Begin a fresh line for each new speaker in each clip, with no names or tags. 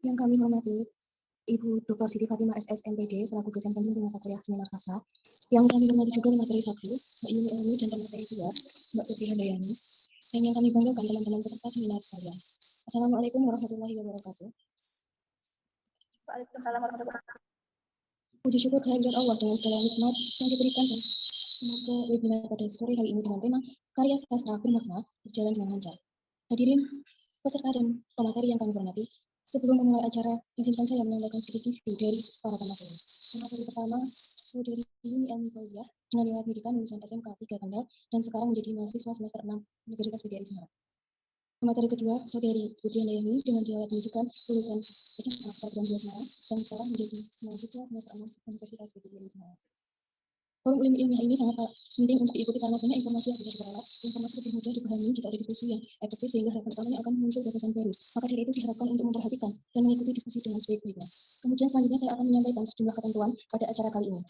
Yang kami hormati Ibu Dr. Siti Fatimah SS MPD selaku dosen pembimbing mata kuliah Seni Kasa. Yang kami hormati juga pemateri 1, Mbak Yuni Elmi, dan pemateri 2, Mbak Putri Handayani. Dan yang kami banggakan teman-teman peserta seminar sekalian. Assalamualaikum warahmatullahi wabarakatuh.
Waalaikumsalam warahmatullahi wabarakatuh.
Puji syukur kehadirat Allah dengan segala nikmat yang diberikan. Semoga webinar pada sore hari ini dengan tema karya sastra bermakna berjalan dengan lancar. Hadirin peserta dan pemateri yang kami hormati, sebelum memulai acara, izinkan saya menyampaikan sedikit CV dari para pemateri. Pemateri pertama, Saudari Yuni Elmi Fauziah, dengan riwayat pendidikan lulusan SMK 3 Kendal dan sekarang menjadi mahasiswa semester 6 Universitas PGRI Semarang. Pemateri kedua, Saudari Putri Handayani, dengan riwayat pendidikan lulusan SMK 1 dan 2 Semarang dan sekarang menjadi mahasiswa semester 6 Universitas PGRI Semarang. Forum ilmiah ini sangat penting untuk diikuti karena banyak informasi yang bisa diperoleh. Informasi lebih mudah dipahami jika ada diskusi yang efektif sehingga harapan utamanya akan muncul gagasan baru. Maka dari itu diharapkan untuk memperhatikan dan mengikuti diskusi dengan sebaik-baiknya. Kemudian selanjutnya saya akan menyampaikan sejumlah ketentuan pada acara kali ini.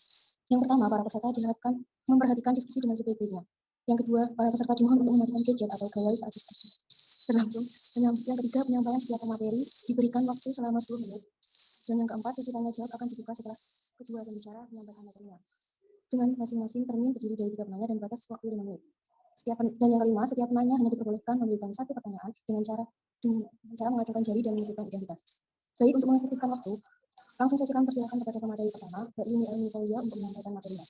Yang pertama, para peserta diharapkan memperhatikan diskusi dengan sebaik-baiknya. Yang kedua, para peserta dimohon untuk mematikan gadget atau gawai saat diskusi berlangsung. Yang ketiga, penyampaian setiap materi diberikan waktu selama 10 menit. Dan yang keempat, sesi tanya jawab akan dibuka setelah kedua pembicara menyampaikan materinya. Dengan masing-masing termin terdiri dari 3 penanya dan batas waktu 5 menit. Dan yang kelima, setiap penanya hanya diperbolehkan memberikan 1 pertanyaan dengan cara mengacungkan jari dan menunjukkan identitas. Baik, untuk mengefektifkan waktu, langsung saja kami persilakan kepada pemateri pertama, Mbak Yuni Elmi Fauziah, untuk menyampaikan materinya.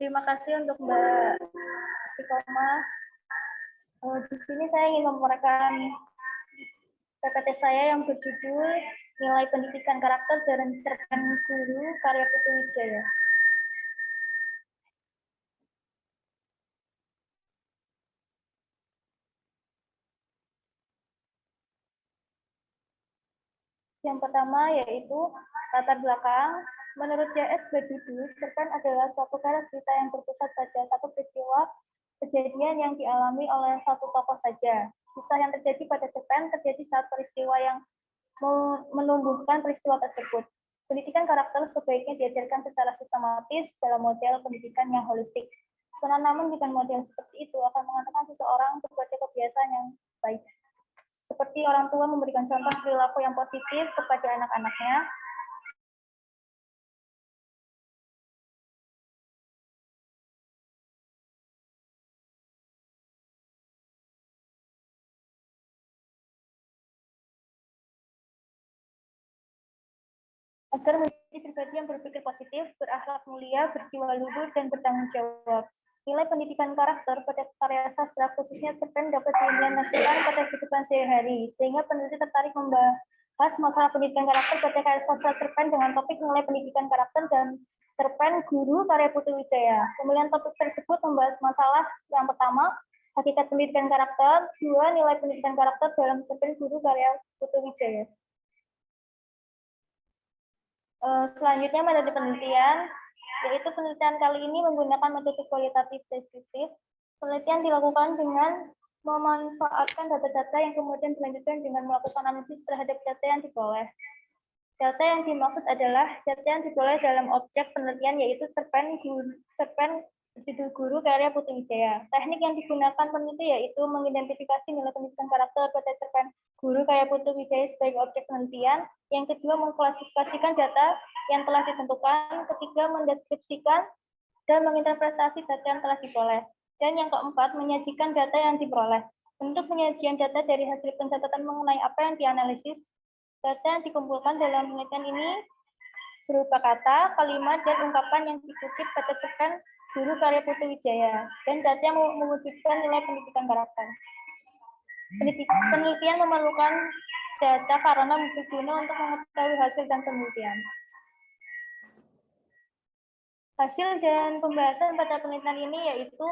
Terima kasih untuk Mbak Istiqomah. Di sini saya ingin memaparkan PPT saya yang berjudul Nilai Pendidikan Karakter dan Cerpen Guru karya Putu Wijaya. Yang pertama yaitu latar belakang. Menurut JS berjudul, cerpen adalah suatu karya cerita yang berpusat pada satu peristiwa kejadian yang dialami oleh satu tokoh saja. Kisah yang terjadi pada cerpen terjadi saat peristiwa yang menumbuhkan peristiwa tersebut. Pendidikan karakter sebaiknya diajarkan secara sistematis dalam model pendidikan yang holistik. Namun dengan model seperti itu akan mengantarkan seseorang kepada kebiasaan yang baik. Seperti orang tua memberikan contoh perilaku yang positif kepada anak-anaknya, agar menjadi pribadi yang berpikir positif, berakhlak mulia, berjiwa luhur, dan bertanggung jawab. Nilai pendidikan karakter pada karya sastra, khususnya cerpen, dapat diimplementasikan pada kehidupan sehari-hari, sehingga peneliti tertarik membahas masalah pendidikan karakter pada karya sastra cerpen dengan topik nilai pendidikan karakter dan cerpen Guru karya Putu Wijaya. Pemilihan topik tersebut membahas masalah yang pertama, hakikat pendidikan karakter, dua, nilai pendidikan karakter dalam cerpen Guru karya Putu Wijaya. Selanjutnya metode penelitian, yaitu penelitian kali ini menggunakan metode kualitatif deskriptif. Penelitian dilakukan dengan memanfaatkan data-data yang kemudian dilanjutkan dengan melakukan analisis terhadap data yang diperoleh. Data yang dimaksud adalah data yang diperoleh dalam objek penelitian, yaitu cerpen berjudul Guru karya Putu Wijaya. Teknik yang digunakan peneliti yaitu mengidentifikasi nilai pendidikan karakter pada cerpen Guru karya Putu Wijaya sebagai objek penelitian. Yang kedua, mengklasifikasikan data yang telah ditentukan. Ketiga, mendeskripsikan dan menginterpretasi data yang telah diperoleh. Dan yang keempat, menyajikan data yang diperoleh. Bentuk penyajian data dari hasil pencatatan mengenai apa yang dianalisis. Data yang dikumpulkan dalam penelitian ini berupa kata, kalimat, dan ungkapan yang dikutip pada cerpen Guru karya Putu Wijaya, dan data yang mewujudkan nilai pendidikan karakter. Penelitian memerlukan data karena berguna untuk mengetahui hasil dan penelitian. Hasil dan pembahasan pada penelitian ini yaitu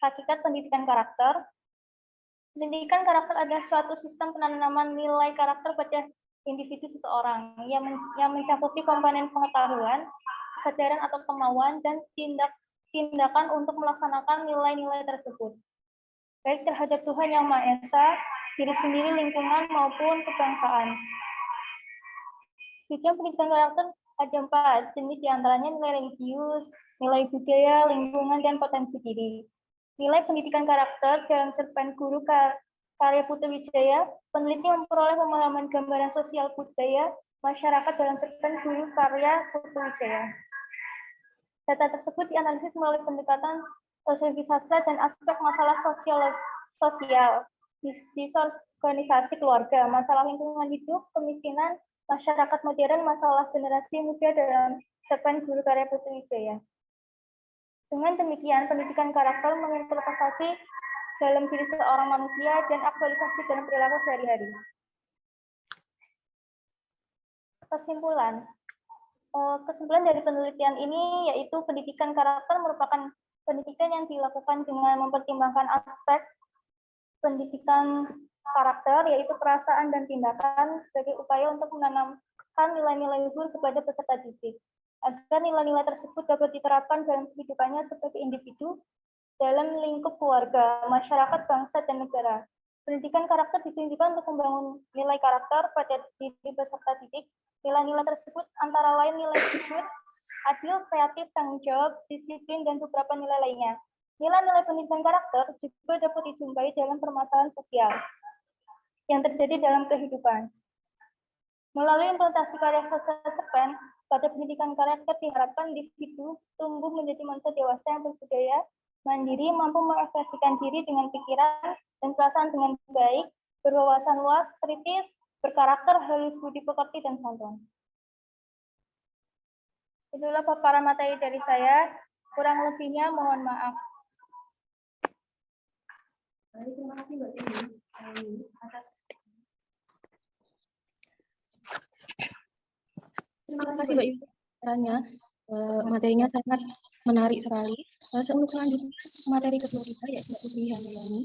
hakikat pendidikan karakter. Pendidikan karakter adalah suatu sistem penanaman nilai karakter pada individu seseorang yang mencakupi komponen pengetahuan, kesadaran atau kemauan, dan tindakan untuk melaksanakan nilai-nilai tersebut, baik terhadap Tuhan Yang Maha Esa, diri sendiri, lingkungan, maupun kebangsaan. Tujuan pendidikan karakter ada 4 jenis, diantaranya nilai religius, nilai budaya, lingkungan, dan potensi diri. Nilai pendidikan karakter dalam cerpen Guru karya Putu Wijaya, peneliti memperoleh pemahaman gambaran sosial budaya masyarakat dalam cerpen Guru karya Putu Wijaya. Data tersebut dianalisis melalui pendekatan sosiologi sastra dan aspek masalah sosial, disorganisasi keluarga, masalah lingkungan hidup, kemiskinan, masyarakat modern, masalah generasi muda dalam cerpen Guru karya Putu Wijaya. Dengan demikian, pendidikan karakter menginterpretasi dalam diri seorang manusia dan aktualisasi dalam perilaku sehari-hari. Kesimpulan dari penelitian ini yaitu pendidikan karakter merupakan pendidikan yang dilakukan dengan mempertimbangkan aspek pendidikan karakter, yaitu perasaan dan tindakan, sebagai upaya untuk menanamkan nilai-nilai luhur kepada peserta didik, agar nilai-nilai tersebut dapat diterapkan dalam kehidupannya sebagai individu, dalam lingkup keluarga, masyarakat, bangsa, dan negara. Pendidikan karakter ditunjukkan untuk membangun nilai karakter pada diri peserta didik. Nilai-nilai tersebut antara lain nilai jujur, adil, kreatif, tanggung jawab, disiplin, dan beberapa nilai lainnya. Nilai-nilai pendidikan karakter juga dapat dijumpai dalam permasalahan sosial yang terjadi dalam kehidupan. Melalui implementasi karya sastra cerpen, pada pendidikan karakter diharapkan individu tumbuh menjadi manusia dewasa yang berbudaya, mandiri, mampu mengekspresikan diri dengan pikiran dan perasaan dengan baik, berwawasan luas, kritis, berkarakter, halus, budi pekerti, dan santun. Itulah paparan materi dari saya. Kurang lebihnya mohon maaf.
Terima kasih Mbak Tini atas Terima kasih Mbak Yuni. Materinya sangat menarik sekali. Untuk selanjutnya materi kedua kita yaitu Mbak Putri Handayani.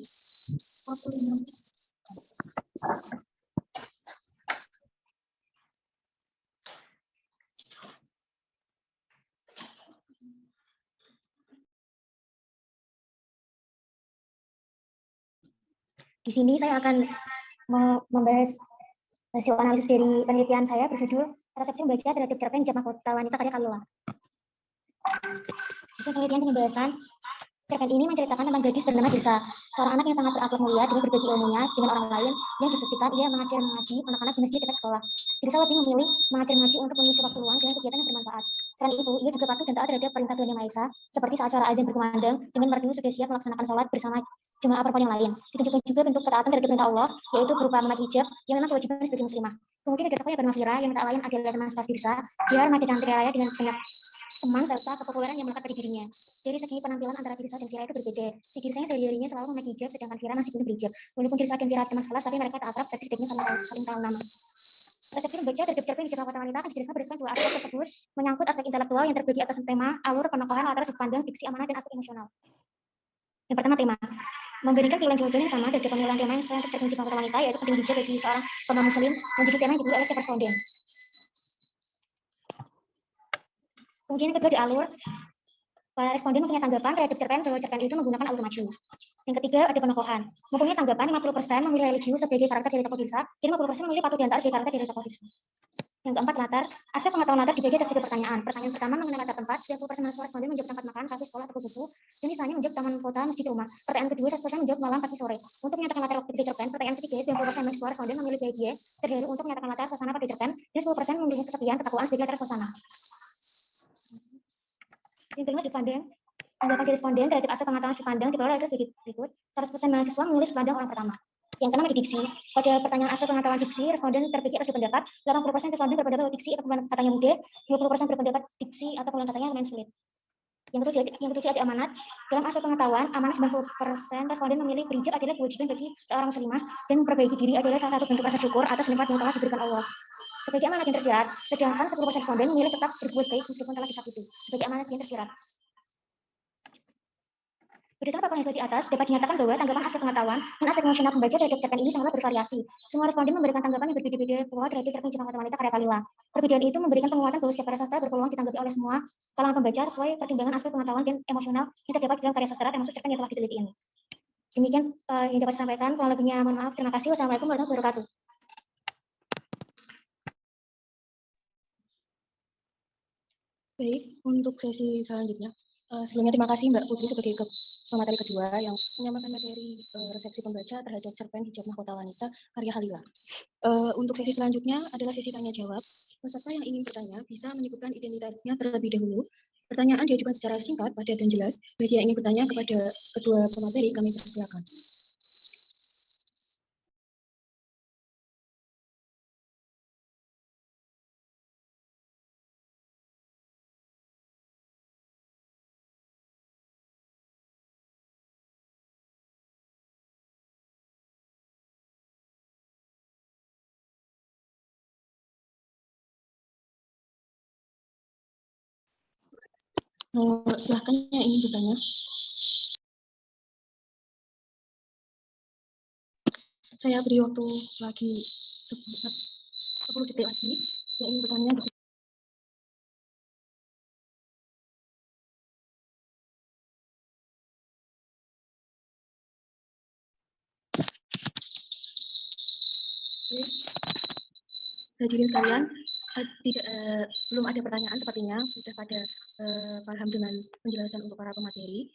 Di sini saya akan membahas hasil analisis dari penelitian saya berjudul Persepsi Membaca terhadap Cerpen Jam Mahkota Wanita karya Kalila. Hasil penelitian pembahasan cerpen ini menceritakan tentang gadis bernama Dirsa, seorang anak yang sangat berakhlak mulia dengan berbagi ilmunya dengan orang lain yang dibuktikan ia mengajar mengaji anak-anak di masjid dekat sekolah. Dirsa lebih memilih mengajar mengaji untuk mengisi waktu luang dengan kegiatan yang bermanfaat. Selain itu, ia juga patuh dan taat terhadap perintah Tuhan Yang Maha Esa, seperti saat suara azan berkumandang dengan merdu sudah siap melaksanakan sholat bersama jemaah perempuan yang lain. Ditunjukkan juga bentuk ketaatan terhadap perintah Allah, yaitu berupa memakai hijab yang memang kewajiban sebagai muslimah. Kemudian ada tokoh yang bernama Fira yang tak lain adalah teman sekelas Dirsa. Dia remaja cantik raya dengan banyak teman serta kepopuleran yang melekat pada dirinya. Dari segi penampilan antara Firsa dan Vira itu berbeda. Si Firsanya sehari-harinya selalu memakai hijab, sedangkan Vira masih belum berhijab. Walaupun Firsa dan Vira teman sekelas, tapi mereka tak akrab, tapi setidaknya saling tahu nama. Resepsi membaca terhadap cerpen di Mahkota Wanita akan dijelaskan berdasarkan dua aspek tersebut, menyangkut aspek intelektual yang terbagi atas tema, alur, penokohan, latar sudut pandang, diksi, amanah, dan aspek emosional. Yang pertama tema, memberikan pilihan jawaban yang sama terhadap pemilihan tema yang sesuai untuk cerpen di Mahkota Wanita, yaitu penting hijab bagi seorang pemaham muslim, menjadi tema yang dipilih oleh setiap responden. Kemudian yang kedua di alur, para responden mempunyai tanggapan terhadap cerpen bahwa cerpen itu menggunakan alur maju. Yang ketiga ada penokohan, mempunyai tanggapan 50% memilih religius sebagai karakter dari tokoh Firsa, dan 50% memilih Patu Diantara sebagai karakter dari tokoh Firsa. Yang keempat latar, aspek pengetahuan latar dibagi atas 3 pertanyaan. Pertanyaan pertama mengenai latar tempat, 90% mahasiswa responden menjawab tempat makan, kafe, sekolah, atau buku, dan sisanya menjawab taman kota, masjid, rumah. Pertanyaan kedua, 100% menjawab malam, pagi, sore. Untuk menyatakan latar waktu pada cerpen, pertanyaan ketiga, 90% mahasiswa responden memilih bahagia, terdahulu untuk menyatakan latar suasana pada cerpen, dan 10% memilih kesepian, ketakwaan sebagai latar suasana. Yang kelima sudut pandang, tanggapan dari responden terhadap aspek pengetahuan sudut pandang diperoleh hasil sebagai berikut. 100% mahasiswa memilih sudut pandang orang pertama. Yang keenam ada diksi. Pada pertanyaan aspek pengetahuan diksi, responden terbagi atas dua pendapat. 80% responden berpendapat bahwa diksi atau penggunaan katanya mudah, 20% berpendapat diksi atau penggunaan katanya lumayan sulit. Yang ketujuh ada amanat. Dalam aspek pengetahuan, amanat 90% responden memilih berhijab adalah kewajiban bagi seorang muslimah, dan memperbaiki diri adalah salah satu bentuk rasa syukur atas nikmat yang telah diberikan Allah. Sebagai amanat yang tersirat, sedangkan 10% responden memilih tetap berbuat baik meskipun telah disakiti. Sebagai amanat yang tersirat. Berdasarkan paparan yang di atas, dapat dinyatakan bahwa tanggapan aspek pengetahuan dan aspek emosional pembaca terhadap cerpen ini sangatlah bervariasi. Semua responden memberikan tanggapan yang berbeda-beda pula terhadap cerpen Jepang Wanita karya Kalila. Perbedaan itu memberikan penguatan bahwa setiap karya sastra berpeluang ditanggapi oleh semua kalangan pembaca sesuai pertimbangan aspek pengetahuan dan emosional yang terdapat dalam karya sastra termasuk cerpen yang telah diteliti ini. Demikian yang dapat saya sampaikan. Kurang lebihnya mohon maaf. Terima kasih. Wassalamualaikum warahmatullahi wabarakatuh.
Baik, untuk sesi selanjutnya. Sebelumnya terima kasih Mbak Putri sebagai pemateri kedua yang menyampaikan materi resepsi pembaca terhadap cerpen Hijab Mahkota Wanita karya Halila. Untuk sesi selanjutnya adalah sesi tanya jawab. Peserta yang ingin bertanya bisa menyebutkan identitasnya terlebih dahulu. Pertanyaan diajukan secara singkat, padat dan jelas. Bagi yang ingin bertanya kepada kedua pemateri, kami persilakan. Silakan yang ingin bertanya. Saya beri waktu lagi 10 detik lagi. Yang ingin bertanya bisa. Hadirin sekalian, belum ada pertanyaan sepertinya, sudah pada paham dengan penjelasan untuk para pemateri.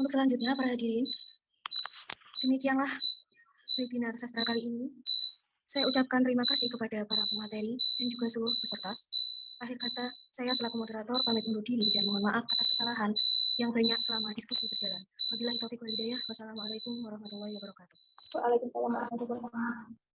Untuk selanjutnya, para hadirin, demikianlah webinar sastra kali ini. Saya ucapkan terima kasih kepada para pemateri dan juga seluruh peserta. Akhir kata, saya selaku moderator pamit undur diri dan mohon maaf atas kesalahan yang banyak selama diskusi berjalan. Wabillahi taufiq wal hidayah. Wassalamualaikum warahmatullahi wabarakatuh.
Waalaikumsalam warahmatullahi wabarakatuh.